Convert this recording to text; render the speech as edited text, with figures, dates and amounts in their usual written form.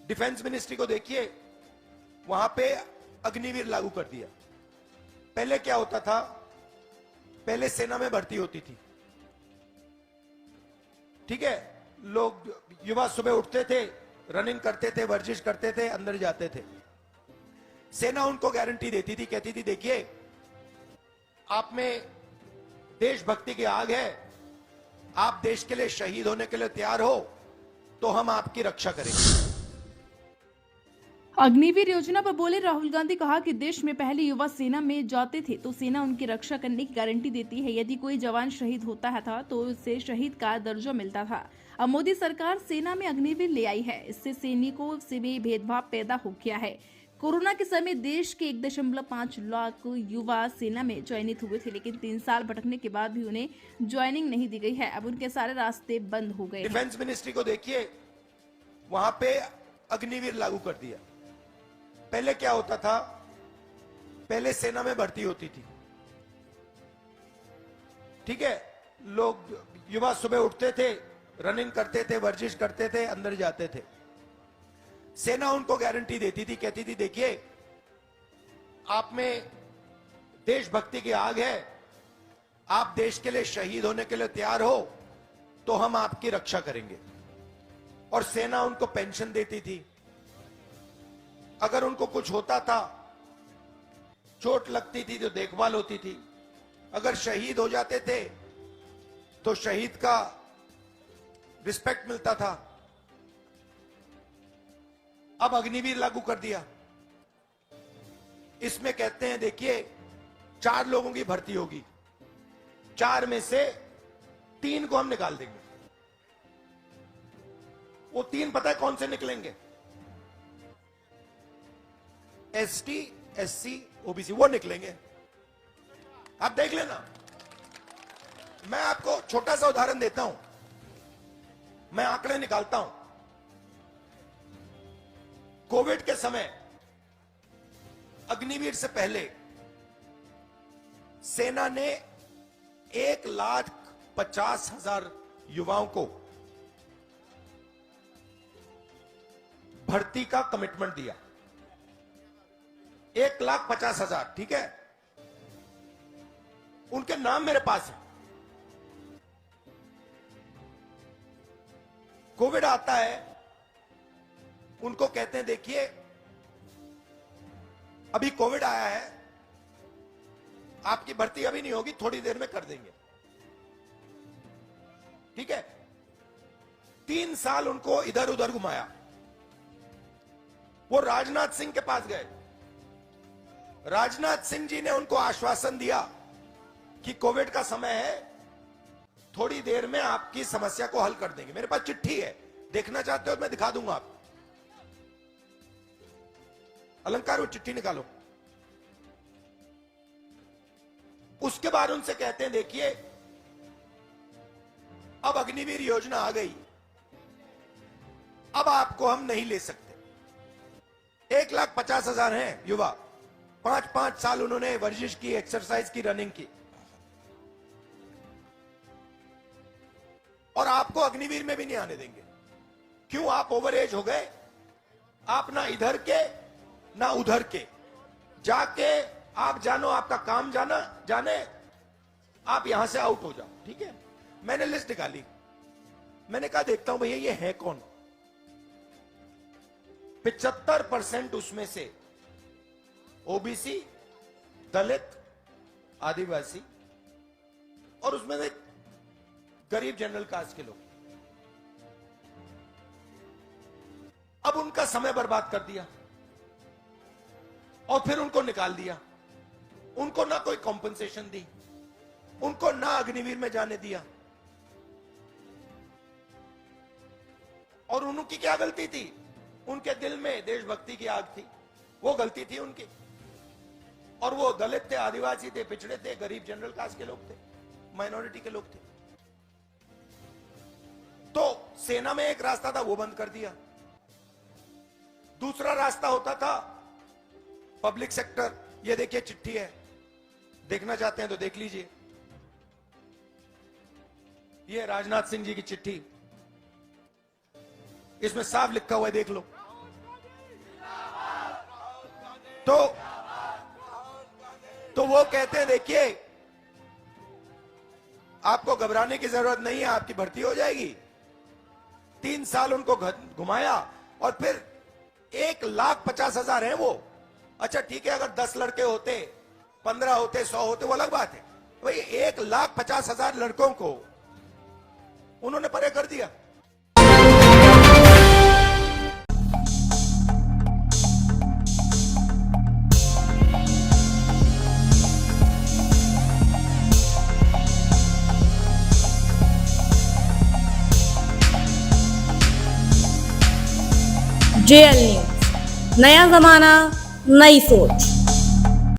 Defence ministry को देखिए, वहां पे अग्निवीर लागू कर दिया। पहले क्या होता था, पहले सेना में भर्ती होती थी, ठीक है। लोग युवा सुबह उठते थे, रनिंग करते थे, वर्जिश करते थे, अंदर जाते थे। सेना उनको गारंटी देती थी, कहती थी देखिए आप में देशभक्ति की आग है, आप देश के लिए शहीद होने के लिए तैयार हो तो हम आपकी रक्षा करेंगे। अग्निवीर योजना पर बोले राहुल गांधी, कहा कि देश में पहले युवा सेना में जाते थे तो सेना उनकी रक्षा करने की गारंटी देती है। यदि कोई जवान शहीद होता था तो उसे शहीद का दर्जा मिलता था। अब मोदी सरकार सेना में अग्निवीर ले आई है, इससे सैनिकों से भी भेदभाव पैदा हो गया है। कोरोना के समय देश के 1.5 लाख युवा सेना में चयनित हुए थे, लेकिन 3 साल भटकने के बाद भी उन्हें ज्वाइनिंग नहीं दी गई है। अब उनके सारे रास्ते बंद हो गए। डिफेंस मिनिस्ट्री को देखिए, वहां पे अग्निवीर लागू कर दिया। पहले क्या होता था, पहले सेना में भर्ती होती थी, ठीक है। लोग युवा सुबह उठते थे, रनिंग करते थे, वर्जिश करते थे, अंदर जाते थे। सेना उनको गारंटी देती थी, कहती थी देखिए आप में देशभक्ति की आग है, आप देश के लिए शहीद होने के लिए तैयार हो तो हम आपकी रक्षा करेंगे। और सेना उनको पेंशन देती थी। अगर उनको कुछ होता था, चोट लगती थी तो देखभाल होती थी। अगर शहीद हो जाते थे तो शहीद का रिस्पेक्ट मिलता था। अब अग्निवीर लागू कर दिया। इसमें कहते हैं देखिए 4 लोगों की भर्ती होगी, 4 में से 3 को हम निकाल देंगे। वो 3 पता है कौन से निकलेंगे? एसटी, एससी, ओबीसी, वो निकलेंगे। आप देख लेना। मैं आपको छोटा सा उदाहरण देता हूं, मैं आंकड़े निकालता हूं। कोविड के समय अग्निवीर से पहले सेना ने 1,50,000 युवाओं को भर्ती का कमिटमेंट दिया। 1,50,000, ठीक है। उनके नाम मेरे पास है। कोविड आता है, उनको कहते हैं देखिए अभी कोविड आया है, आपकी भर्ती अभी नहीं होगी, थोड़ी देर में कर देंगे, ठीक है। 3 साल उनको इधर उधर घुमाया। वो राजनाथ सिंह के पास गए। राजनाथ सिंह जी ने उनको आश्वासन दिया कि कोविड का समय है, थोड़ी देर में आपकी समस्या को हल कर देंगे। मेरे पास चिट्ठी है, देखना चाहते हो मैं दिखा दूंगा आपको। अलंकार, वो चिट्ठी निकालो। उसके बाद उनसे कहते हैं देखिए अब अग्निवीर योजना आ गई, अब आपको हम नहीं ले सकते। 1,50,000 हैं युवा, 5-5 साल उन्होंने वर्जिश की, एक्सरसाइज की, रनिंग की, और आपको अग्निवीर में भी नहीं आने देंगे। क्यों? आप ओवर एज हो गए, आप ना इधर के ना उधर के, जाके आप जानो, आपका काम जाने, आप यहां से आउट हो जाओ, ठीक है। मैंने लिस्ट निकाली, मैंने कहा देखता हूं भैया ये है कौन। 75% उसमें से ओबीसी, दलित, आदिवासी, और उसमें से गरीब जनरल कास्ट के लोग। अब उनका समय बर्बाद कर दिया और फिर उनको निकाल दिया। उनको ना कोई कॉम्पनसेशन दी, उनको ना अग्निवीर में जाने दिया। और उनकी क्या गलती थी? उनके दिल में देशभक्ति की आग थी, वो गलती थी उनकी। और वो दलित थे, आदिवासी थे, पिछड़े थे, गरीब जनरल कास्ट के लोग थे, माइनॉरिटी के लोग थे। तो सेना में एक रास्ता था, वो बंद कर दिया। दूसरा रास्ता होता था पब्लिक सेक्टर। ये देखिए चिट्ठी है, देखना चाहते हैं तो देख लीजिए। ये राजनाथ सिंह जी की चिट्ठी, इसमें साफ लिखा हुआ है, देख लो। तो वो कहते हैं देखिए आपको घबराने की जरूरत नहीं है, आपकी भर्ती हो जाएगी। 3 साल उनको घुमाया और फिर 1,50,000 है वो। अच्छा ठीक है, अगर 10 लड़के होते, 15 होते, 100 होते, वो अलग बात है। भाई 1,50,000 लड़कों को उन्होंने परे कर दिया। JL न्यूज, नया जमाना, नई सोच।